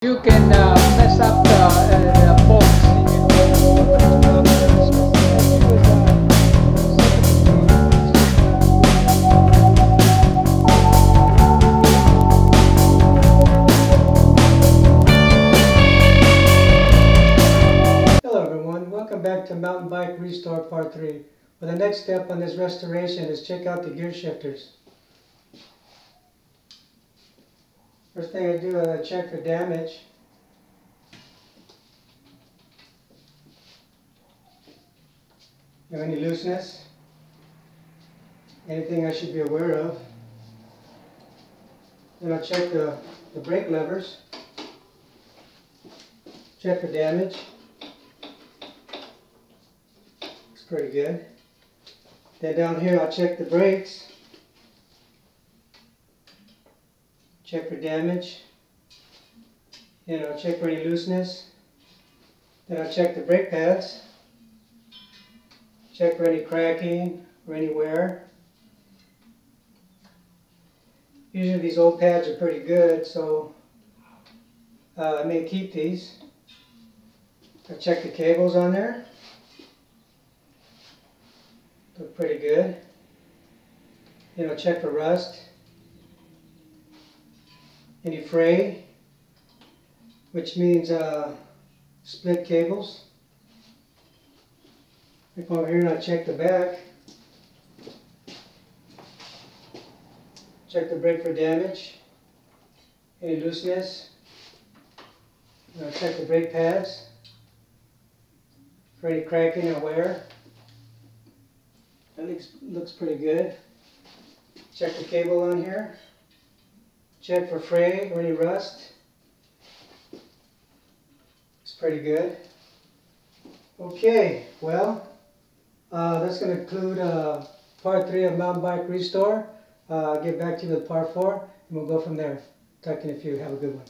You can mess up the bolts Hello everyone, welcome back to Mountain Bike Restore Part 3. Well, the next step on this restoration is check out the gear shifters. First thing I do is I check for damage. Any looseness? Anything I should be aware of? Then I'll check the brake levers. Check for damage. Looks pretty good. Then down here I'll check the brakes. Check for damage. And I'll check for any looseness. Then I'll check the brake pads. Check for any cracking or any wear. Usually these old pads are pretty good, so I may keep these. I'll check the cables on there. Look pretty good. Then I'll check for rust. Any fray, which means split cables. I come over here and I'll check the back. Check the brake for damage, any looseness. And I'll check the brake pads for any cracking or wear. That looks pretty good. Check the cable on here. Check for fray or any rust. It's pretty good. Okay, well, that's going to conclude part 3 of Mountain Bike Restore. I'll get back to you with part 4 and we'll go from there. Talk to you in a few. Have a good one.